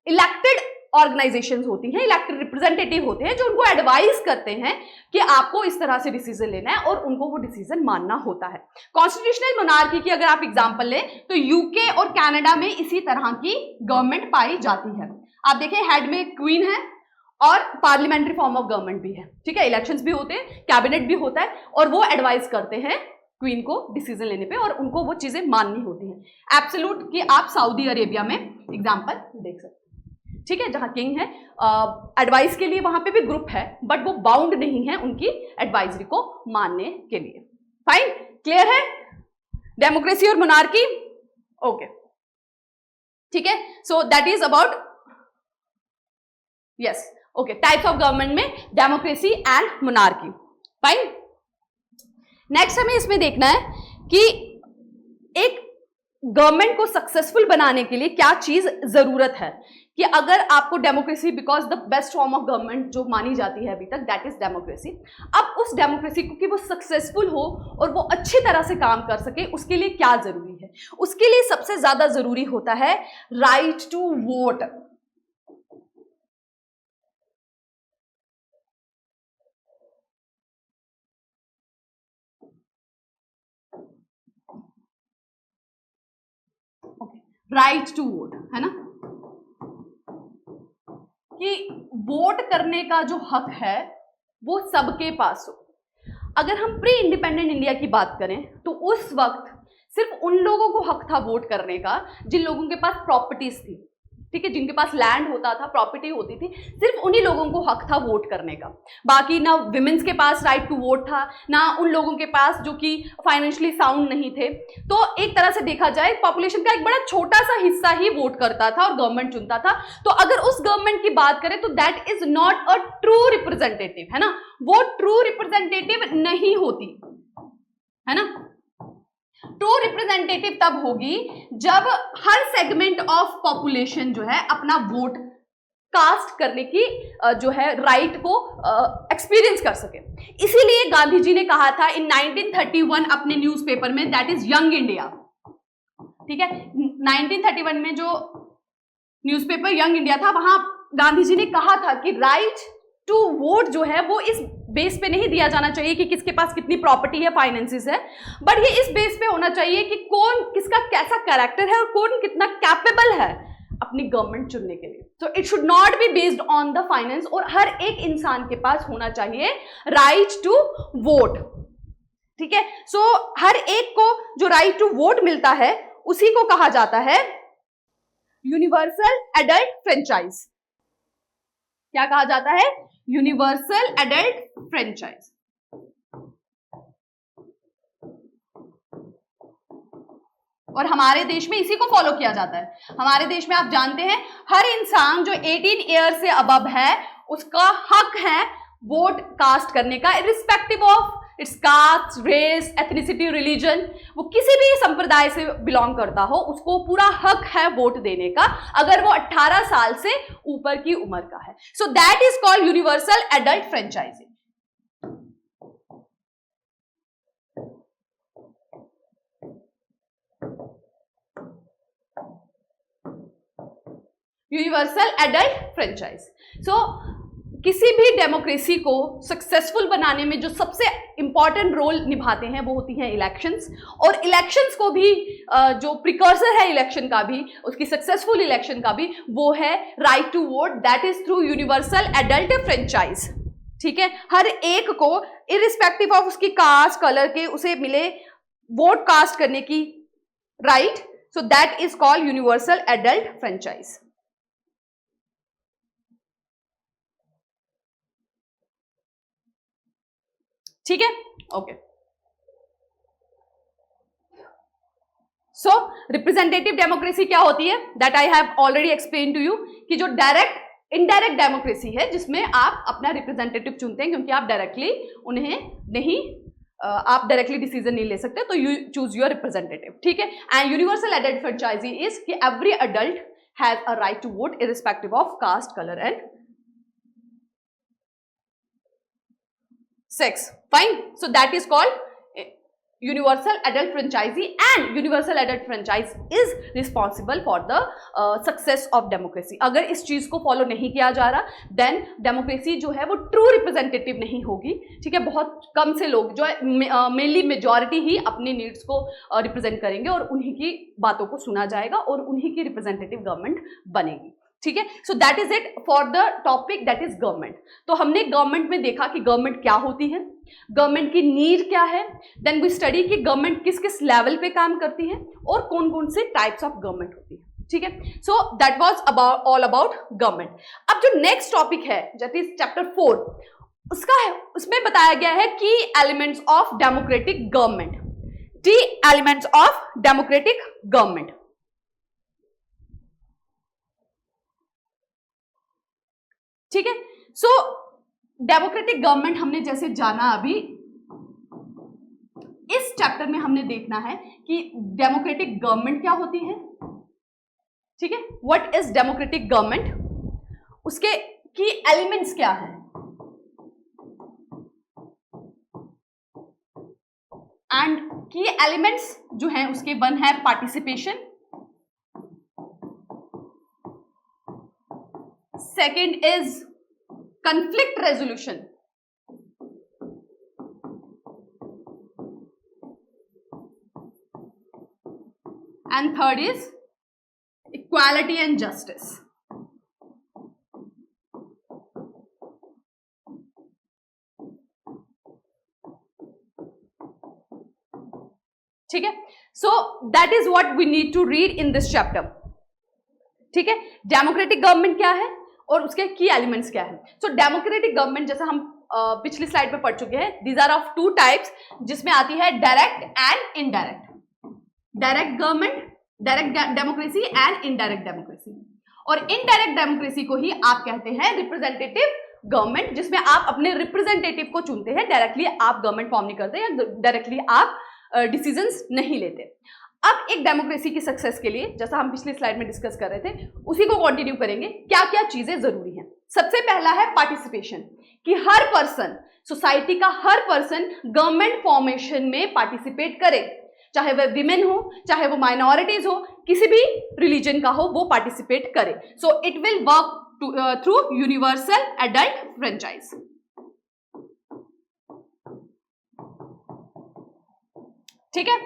A: इलेक्टेड ऑर्गेनाइजेशंस होती हैं, इलेक्टेड रिप्रेजेंटेटिव होते हैं जो उनको एडवाइस करते हैं कि आपको इस तरह से डिसीजन लेना है और उनको वो डिसीजन मानना होता है। कॉन्स्टिट्यूशनल मोनार्की की अगर आप एग्जांपल लें तो यूके और कनाडा में इसी तरह की गवर्नमेंट पाई जाती है। आप देखें हेड में क्वीन है और पार्लियामेंट्री फॉर्म ऑफ गवर्नमेंट भी है, ठीक है। इलेक्शंस भी होते हैं, कैबिनेट भी होता है और वो एडवाइस करते हैं क्वीन को डिसीजन लेने पे और उनको वो चीजें माननी होती हैं। एब्सोल्यूट की आप सऊदी अरेबिया में एग्जांपल देख सकते हैं, ठीक है, जहां किंग है, एडवाइस के लिए वहां पे भी ग्रुप है बट वो बाउंड नहीं है उनकी एडवाइजरी को मानने के लिए। फाइन, क्लियर है डेमोक्रेसी और मोनार्की? ओके, ठीक है। So that is about, yes, okay, types of government में democracy and monarchy. Fine, next हमें इसमें देखना है कि एक गवर्नमेंट को सक्सेसफुल बनाने के लिए क्या चीज जरूरत है, कि अगर आपको democracy, because the best form of government जो मानी जाती है अभी तक दैट इज डेमोक्रेसी, अब उस डेमोक्रेसी को कि वो सक्सेसफुल हो और वो अच्छी तरह से काम कर सके उसके लिए क्या जरूरी है? उसके लिए सबसे ज्यादा जरूरी होता है right to vote. Right to vote है ना, कि वोट करने का जो हक है वो सबके पास हो। अगर हम प्री इंडिपेंडेंट इंडिया की बात करें तो उस वक्त सिर्फ उन लोगों को हक था वोट करने का जिन लोगों के पास प्रॉपर्टीज थी, ठीक है, जिनके पास लैंड होता था, प्रॉपर्टी होती थी, सिर्फ उन्हीं लोगों को हक था वोट करने का। बाकी ना विमेंस के पास राइट टू वोट था, ना उन लोगों के पास जो कि फाइनेंशियली साउंड नहीं थे। तो एक तरह से देखा जाए पॉपुलेशन का एक बड़ा छोटा सा हिस्सा ही वोट करता था और गवर्नमेंट चुनता था। तो अगर उस गवर्नमेंट की बात करें तो that is not a true representative, है ना, वो ट्रू रिप्रेजेंटेटिव नहीं होती, है ना। ट्रू रिप्रेजेंटेटिव तब होगी जब हर सेगमेंट ऑफ पॉपुलेशन जो है अपना वोट कास्ट करने की जो है राइट को एक्सपीरियंस कर सके। इसीलिए गांधी जी ने कहा था इन 1931 अपने न्यूज़पेपर में, दैट इज यंग इंडिया, ठीक है, 1931 में जो न्यूज़पेपर यंग इंडिया था वहां गांधी जी ने कहा था कि राइट टू वोट जो है वो इस बेस पे नहीं दिया जाना चाहिए कि किसके पास कितनी प्रॉपर्टी है, फाइनेंसेस है, बट ये इस बेस पे होना चाहिए कि कौन किसका कैसा कैरेक्टर है और कौन कितना कैपेबल है अपनी गवर्नमेंट चुनने के लिए। तो it should not be based on the finance और हर एक इंसान के पास होना चाहिए राइट टू वोट, ठीक है। सो हर एक को जो राइट टू वोट मिलता है उसी को कहा जाता है यूनिवर्सल एडल्ट फ्रेंचाइज। क्या कहा जाता है? Universal adult franchise. और हमारे देश में इसी को फॉलो किया जाता है। हमारे देश में आप जानते हैं हर इंसान जो 18 ईयर से अबव है उसका हक है वोट कास्ट करने का, irrespective of its caste, race, ethnicity, religion, वो किसी भी संप्रदाय से बिलोंग करता हो उसको पूरा हक है वोट देने का अगर वो 18 साल से ऊपर की उम्र का है। So that is called universal adult franchising. Universal adult franchise. So किसी भी डेमोक्रेसी को सक्सेसफुल बनाने में जो सबसे इंपॉर्टेंट रोल निभाते हैं वो होती हैं इलेक्शंस, और इलेक्शंस को भी जो प्रिकर्सर है इलेक्शन का भी, उसकी सक्सेसफुल इलेक्शन का भी, वो है right to vote, that is through universal adult franchise, ठीक है। हर एक को इरिस्पेक्टिव ऑफ उसकी कास्ट, कलर के उसे मिले वोट कास्ट करने की right, so that is called universal adult franchise, ठीक है, ओके। सो रिप्रेजेंटेटिव डेमोक्रेसी क्या होती है, that I have already explain to you, कि जो डायरेक्ट इनडायरेक्ट डेमोक्रेसी है जिसमें आप अपना रिप्रेजेंटेटिव चुनते हैं क्योंकि आप डायरेक्टली उन्हें नहीं, आप डायरेक्टली डिसीजन नहीं ले सकते, तो यू चूज योर रिप्रेजेंटेटिव, ठीक है। And universal adult franchising is कि every adult has a right to vote irrespective of caste, colour and 6. Fine. So that is called universal adult franchisee, and universal adult franchise is responsible for the success of democracy. अगर इस चीज को फॉलो नहीं किया जा रहा देन डेमोक्रेसी जो है वो ट्रू रिप्रेजेंटेटिव नहीं होगी. ठीक है, बहुत कम से लोग जो है, मेनली मेजॉरिटी ही अपनी नीड्स को रिप्रेजेंट करेंगे और उन्हीं की बातों को सुना जाएगा और उन्हीं की रिप्रेजेंटेटिव गवर्नमेंट बनेगी. ठीक है, so that is it for the topic that is government. तो हमने गवर्नमेंट में देखा कि गवर्नमेंट क्या होती है, गवर्नमेंट की नीड क्या है, देन वी स्टडी कि गवर्नमेंट किस किस लेवल पे काम करती है और कौन कौन से टाइप्स ऑफ गवर्नमेंट होती है. ठीक है, so that was about all about government. अब जो नेक्स्ट टॉपिक है दैट इज चैप्टर 4, उसमें बताया गया है की elements of democratic government. T elements of democratic government. ठीक है, सो डेमोक्रेटिक गवर्नमेंट हमने जैसे जाना अभी, इस चैप्टर में हमने देखना है कि डेमोक्रेटिक गवर्नमेंट क्या होती है. ठीक है, व्हाट इज डेमोक्रेटिक गवर्नमेंट, उसके की एलिमेंट्स क्या है, एंड की एलिमेंट्स जो हैं उसके वन है participation, second is conflict resolution, and third is equality and justice. ठीक है, so that is what we need to read in this chapter. ठीक है, डेमोक्रेटिक गवर्नमेंट क्या है और उसके की एलिमेंट्स क्या है. सो डेमोक्रेटिक गवर्नमेंट जैसा हम पिछली स्लाइड पे पढ़ चुके हैं, दीज आर ऑफ 2 टाइप्स, जिसमें आती है direct and indirect. Direct government, direct democracy and indirect democracy. और इनडायरेक्ट डेमोक्रेसी को ही आप कहते हैं रिप्रेजेंटेटिव गवर्नमेंट, जिसमें आप अपने रिप्रेजेंटेटिव को चुनते हैं, डायरेक्टली आप गवर्नमेंट फॉर्म नहीं करते या डायरेक्टली आप डिसीजंस नहीं लेते. अब एक डेमोक्रेसी की सक्सेस के लिए, जैसा हम पिछली स्लाइड में डिस्कस कर रहे थे, उसी को कंटिन्यू करेंगे. क्या क्या चीजें जरूरी हैं. सबसे पहला है पार्टिसिपेशन, कि हर पर्सन, सोसाइटी का हर पर्सन गवर्नमेंट फॉर्मेशन में पार्टिसिपेट करे, चाहे वह विमेन हो, चाहे वो माइनॉरिटीज हो, किसी भी रिलीजन का हो, वो पार्टिसिपेट करे. So it will work through universal adult franchise. ठीक है,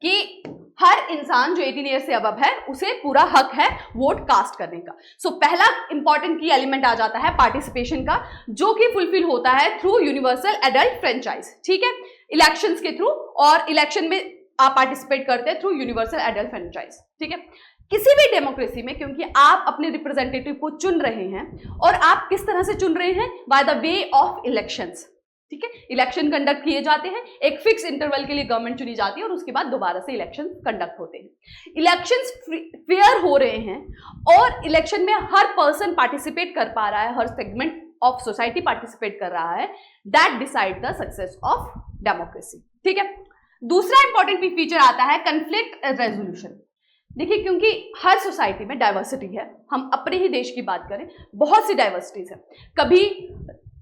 A: कि हर इंसान जो 18 ईयर से अबव है उसे पूरा हक है वोट कास्ट करने का. सो पहला इंपॉर्टेंट की एलिमेंट आ जाता है पार्टिसिपेशन का, जो कि फुलफिल होता है थ्रू यूनिवर्सल एडल्ट फ्रेंचाइज. ठीक है, इलेक्शंस के थ्रू, और इलेक्शन में आप पार्टिसिपेट करते हैं थ्रू यूनिवर्सल एडल्ट फ्रेंचाइज. ठीक है, किसी भी डेमोक्रेसी में, क्योंकि आप अपने रिप्रेजेंटेटिव को चुन रहे हैं, और आप किस तरह से चुन रहे हैं, bye the way of elections. ठीक है, इलेक्शन कंडक्ट किए जाते हैं, एक फिक्स इंटरवल के लिए गवर्नमेंट चुनी जाती है और उसके बाद दोबारा से इलेक्शन कंडक्ट होते हैं. इलेक्शंस फेयर हो रहे हैं और इलेक्शन में हर पर्सन पार्टिसिपेट कर पा रहा है, हर सेगमेंट ऑफ सोसाइटी पार्टिसिपेट कर रहा है, that decide the success of democracy. ठीक है, दूसरा इंपॉर्टेंट फीचर आता है कन्फ्लिक्ट रेजोल्यूशन. देखिए, क्योंकि हर सोसाइटी में डाइवर्सिटी है, हम अपने ही देश की बात करें, बहुत सी डाइवर्सिटीज है. कभी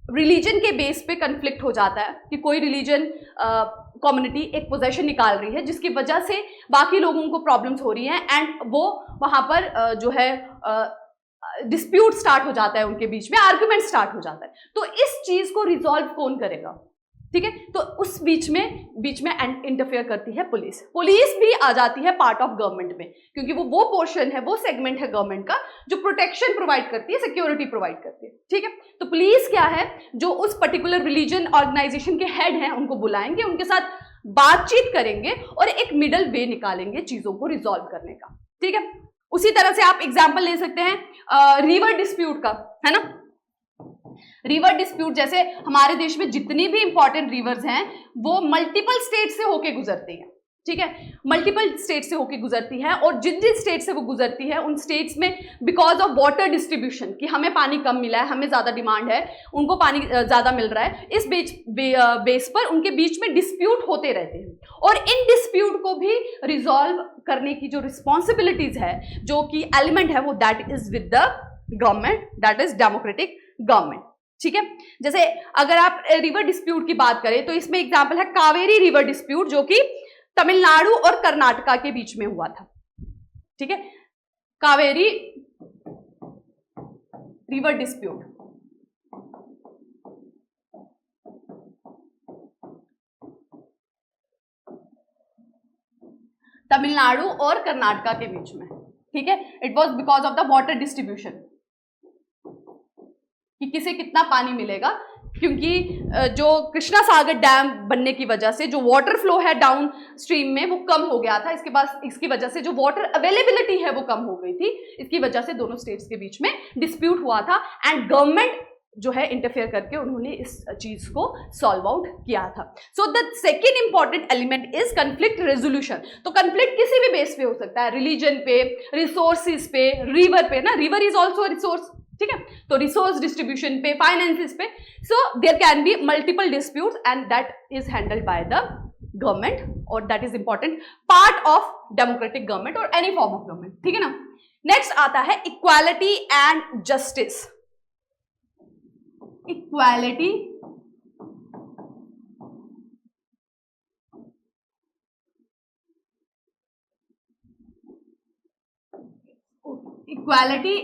A: रिलीजन के बेस पे कन्फ्लिक्ट हो जाता है कि कोई रिलीजन कम्युनिटी एक पोजीशन निकाल रही है जिसकी वजह से बाकी लोगों को प्रॉब्लम्स हो रही हैं, एंड वो वहां पर जो है डिस्प्यूट स्टार्ट हो जाता है, उनके बीच में आर्गुमेंट स्टार्ट हो जाता है. तो इस चीज को रिजॉल्व कौन करेगा. ठीक है, तो उस बीच में इंटरफेयर करती है पुलिस. पुलिस भी आ जाती है पार्ट ऑफ गवर्नमेंट में, क्योंकि वो पोर्शन है, वो सेगमेंट है गवर्नमेंट का जो प्रोटेक्शन प्रोवाइड करती है, सिक्योरिटी प्रोवाइड करती है. ठीक है, तो पुलिस क्या है, जो उस पर्टिकुलर रिलीजन ऑर्गेनाइजेशन के हेड हैं उनको बुलाएंगे, उनके साथ बातचीत करेंगे और एक मिडल वे निकालेंगे चीजों को रिजॉल्व करने का. ठीक है, उसी तरह से आप एग्जाम्पल ले सकते हैं रिवर डिस्प्यूट का, है ना. रिवर डिस्प्यूट, जैसे हमारे देश में जितनी भी इंपॉर्टेंट रिवर्स हैं वो मल्टीपल स्टेट से होके गुजरती हैं. ठीक है, मल्टीपल स्टेट से होके गुजरती है, और जिन जिन स्टेट से वो गुजरती है उन स्टेट्स में बिकॉज ऑफ वाटर डिस्ट्रीब्यूशन, कि हमें पानी कम मिला है, हमें ज्यादा डिमांड है, उनको पानी ज्यादा मिल रहा है, इस बेस पर उनके बीच में डिस्प्यूट होते रहते हैं. और इन डिस्प्यूट को भी रिजॉल्व करने की जो रिस्पॉन्सिबिलिटीज है, जो कि एलिमेंट है, वो that is with the government, that is democratic government. ठीक है, जैसे अगर आप रिवर डिस्प्यूट की बात करें तो इसमें एग्जांपल है कावेरी रिवर डिस्प्यूट, जो कि तमिलनाडु और कर्नाटका के बीच में हुआ था। ठीक है, कावेरी रिवर डिस्प्यूट। तमिलनाडु और कर्नाटका के बीच में। ठीक है, it was because of the water distribution, कि किसे कितना पानी मिलेगा, क्योंकि जो कृष्णा सागर डैम बनने की वजह से जो वाटर फ्लो है डाउन स्ट्रीम में वो कम हो गया था। इसकी वजह से जो वाटर अवेलेबिलिटी है वो कम हो गई थी। इसकी वजह से दोनों स्टेट्स के बीच में डिस्प्यूट हुआ था एंड गवर्नमेंट जो है इंटरफेयर करके उन्होंने इस चीज को सॉल्व आउट किया था। So the second important element is conflict resolution. तो कंफ्लिक्ट किसी भी बेस पे हो सकता है, रिलीजन पे, रिसोर्सिस पे, रिवर पे ना, रिवर इज ऑल्सो रिसोर्स। ठीक है, तो रिसोर्स डिस्ट्रीब्यूशन पे, फाइनेंसिस पे, so there can be multiple disputes and that is handled by the government, और that is important part of democratic government और एनी फॉर्म ऑफ गवर्नमेंट। ठीक है ना। नेक्स्ट आता है equality and justice. Equality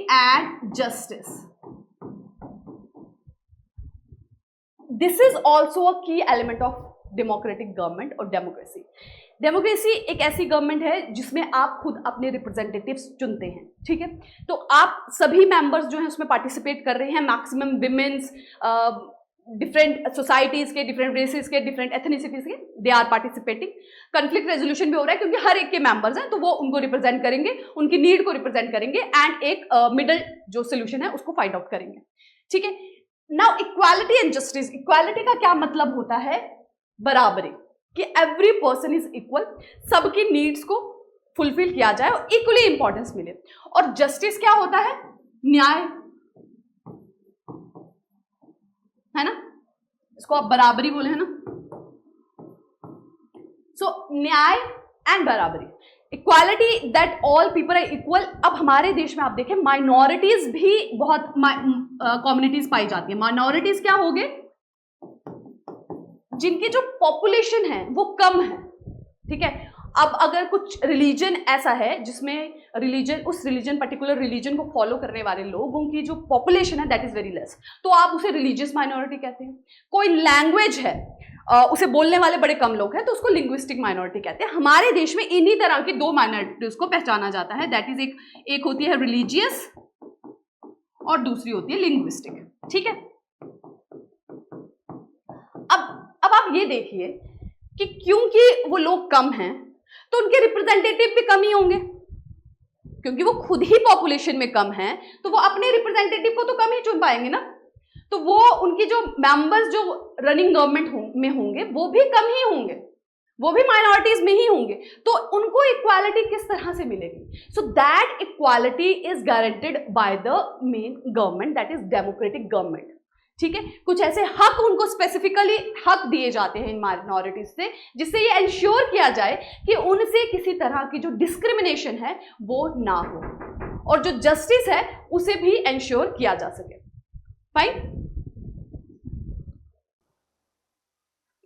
A: and justice. This is also a key element of democratic government और democracy. डेमोक्रेसी एक ऐसी गवर्नमेंट है जिसमें आप खुद अपने रिप्रेजेंटेटिव्स चुनते हैं। ठीक है, तो आप सभी मेंबर्स जो हैं उसमें पार्टिसिपेट कर रहे हैं। मैक्सिमम विमेन्स, डिफरेंट सोसाइटीज के, डिफरेंट रेसेस के, डिफरेंट एथनिसिटीज के, they are participating. Conflict resolution भी हो रहा है क्योंकि हर एक के मेंबर्स हैं, तो वो उनको रिप्रेजेंट करेंगे, उनकी नीड को रिप्रेजेंट करेंगे एंड एक मिडल जो सोल्यूशन है उसको फाइंड आउट करेंगे। ठीक है, now equality and justice. Equality का क्या मतलब होता है? बराबरी, कि एवरी पर्सन इज इक्वल, सबकी नीड्स को फुलफिल किया जाए और इक्वली इंपॉर्टेंस मिले। और जस्टिस क्या होता है? न्याय, है ना, इसको आप बराबरी बोले है ना। सो न्याय एंड बराबरी, equality, that all people are equal. अब हमारे देश में आप देखें माइनॉरिटीज भी बहुत कम्युनिटीज पाई जाती है। माइनॉरिटीज क्या हो गए? जिनकी जो पॉपुलेशन है वो कम है। ठीक है, अब अगर कुछ रिलीजन ऐसा है जिसमें उस रिलीजन, पर्टिकुलर रिलीजन को फॉलो करने वाले लोगों की जो पॉपुलेशन है दैट इज वेरी लेस, तो आप उसे रिलीजियस माइनॉरिटी कहते हैं। कोई लैंग्वेज है, उसे बोलने वाले बड़े कम लोग हैं, तो उसको लिंग्विस्टिक माइनॉरिटी कहते हैं। हमारे देश में इन्हीं तरह की दो माइनॉरिटीज को पहचाना जाता है, दैट इज एक होती है रिलीजियस और दूसरी होती है लिंग्विस्टिक। ठीक है, अब आप ये देखिए कि क्योंकि वो लोग कम हैं तो उनके रिप्रेजेंटेटिव भी कम ही होंगे, क्योंकि वो खुद ही पॉपुलेशन में कम हैं, तो वो अपने रिप्रेजेंटेटिव को तो कम ही चुन पाएंगे ना। तो वो उनकी जो मेंबर्स जो रनिंग गवर्नमेंट में होंगे वो भी कम ही होंगे, वो भी माइनॉरिटीज में ही होंगे, तो उनको इक्वालिटी किस तरह से मिलेगी? So that equality is guaranteed by the main government, that is democratic government. ठीक है, कुछ ऐसे हक उनको स्पेसिफिकली हक दिए जाते हैं इन माइनॉरिटीज से, जिससे ये इंश्योर किया जाए कि उनसे किसी तरह की जो डिस्क्रिमिनेशन है वो ना हो, और जो जस्टिस है उसे भी इंश्योर किया जा सके। फाइन,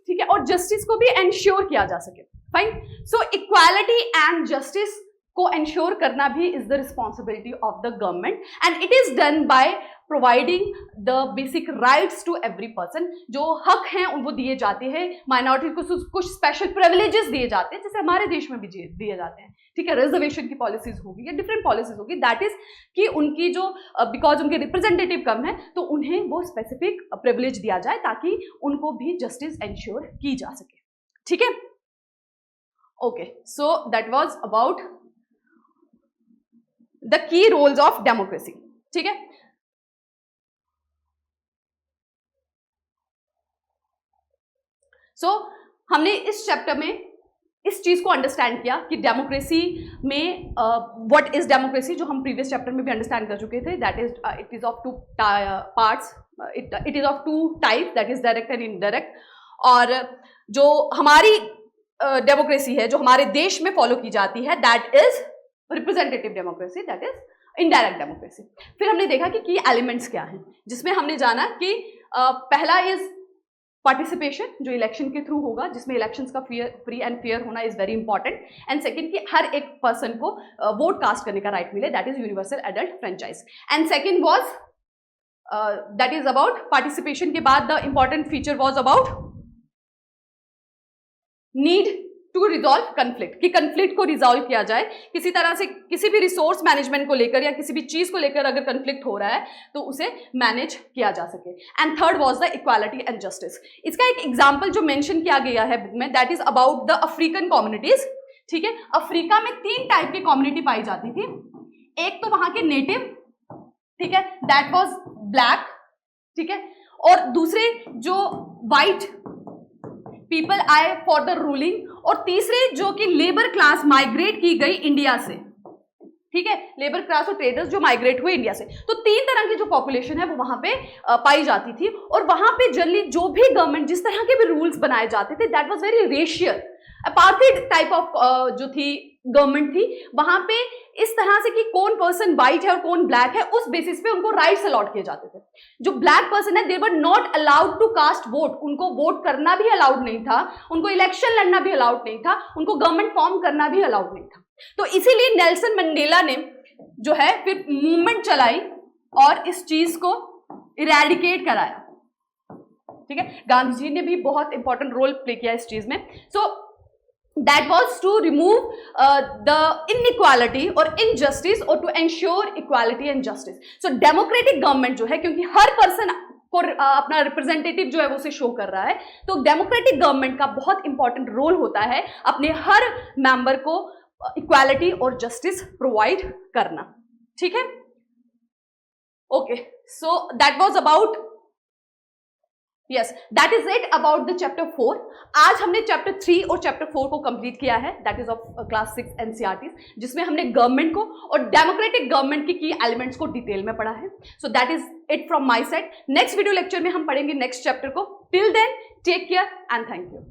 A: ठीक है, और जस्टिस को भी इंश्योर किया जा सके। Fine, so equality and justice को इंश्योर करना भी is the responsibility of the government and it is done by providing the basic rights to every person. जो हक हैं उनको दिए जाते हैं, माइनॉरिटी को कुछ स्पेशल प्रिविलेजेस दिए जाते हैं, जैसे हमारे देश में भी दिए जाते हैं। ठीक है, रिजर्वेशन की पॉलिसीज होगी या डिफरेंट पॉलिसीज होगी, दैट इज कि उनकी जो बिकॉज उनके रिप्रेजेंटेटिव कम है तो उन्हें वो स्पेसिफिक प्रिविलेज दिया जाए ताकि उनको भी जस्टिस इंश्योर की जा सके। ठीक है, okay, so that was about the key roles of democracy. ठीक है, सो हमने इस चैप्टर में इस चीज को अंडरस्टैंड किया कि डेमोक्रेसी में व्हाट इज डेमोक्रेसी, जो हम प्रीवियस चैप्टर में भी अंडरस्टैंड कर चुके थे। That is it is of two parts, it is of two types, that is direct and indirect. और जो हमारी डेमोक्रेसी है जो हमारे देश में फॉलो की जाती है that is representative democracy, that is indirect democracy. फिर हमने देखा कि एलिमेंट्स क्या हैं, जिसमें हमने जाना कि पहला इज पार्टिसिपेशन, जो इलेक्शन के थ्रू होगा, जिसमें इलेक्शंस का फ्री एंड फेयर होना is very important. And second कि हर एक पर्सन को वोट कास्ट करने का राइट मिले, that is universal adult franchise. And second was that is about participation के बाद the important feature was about need to resolve conflict, कि कंफ्लिक्ट को रिजॉल्व किया जाए, किसी तरह से किसी भी रिसोर्स मैनेजमेंट को लेकर या किसी भी चीज को लेकर अगर कंफ्लिक्ट हो रहा है तो उसे मैनेज किया जा सके। And third was the equality and justice. इसका एक एग्जांपल जो मेंशन किया गया है बुक में, that is about the African communities. ठीक है, अफ्रीका में 3 टाइप की कम्युनिटी पाई जाती थी। एक तो वहां के नेटिव, ठीक है, दैट वाज ब्लैक, ठीक है, और दूसरे जो वाइट पीपल आए फॉर द रूलिंग, और तीसरे जो कि लेबर क्लास माइग्रेट की गई इंडिया से। ठीक है, लेबर क्लास और ट्रेडर्स जो माइग्रेट हुए इंडिया से। तो 3 तरह की जो पॉपुलेशन है वो वहां पे पाई जाती थी। और वहां पे जनरली जो भी गवर्नमेंट जिस तरह के भी रूल्स बनाए जाते थे, that was very racial, apartheid type of जो थी गवर्नमेंट थी। वहां पे इस तरह से कि कौन पर्सन व्हाइट है और कौन ब्लैक है, उस बेसिस पे उनको राइट्स अलॉट किए जाते थे। जो ब्लैक पर्सन है, they were not allowed to cast vote, उनको वोट करना भी अलाउड नहीं था, उनको इलेक्शन लड़ना भी अलाउड नहीं था, उनको गवर्नमेंट फॉर्म करना भी अलाउड नहीं था। तो इसीलिए नेल्सन मंडेला ने जो है फिर मूवमेंट चलाई और इस चीज को इरेडिकेट कराया। ठीक है, गांधी जी ने भी बहुत इंपॉर्टेंट रोल प्ले किया इस चीज में। सो that was to remove the inequality or injustice or to ensure equality and justice. So democratic government जो है, क्योंकि हर पर्सन को अपना रिप्रेजेंटेटिव जो है वो उसे शो कर रहा है, तो डेमोक्रेटिक गवर्नमेंट का बहुत इंपॉर्टेंट रोल होता है अपने हर मेंबर को इक्वालिटी और जस्टिस प्रोवाइड करना। ठीक है, okay, so that was about yes, that is it about the chapter 4। आज हमने चैप्टर 3 और चैप्टर 4 को कंप्लीट किया है, that is of class 6 NCERT, जिसमें हमने गवर्नमेंट को और डेमोक्रेटिक गवर्नमेंट की एलिमेंट्स को डिटेल में पढ़ा है। So that is it from my side. Next video lecture में हम पढ़ेंगे नेक्स्ट चैप्टर को। Till then take care and thank you.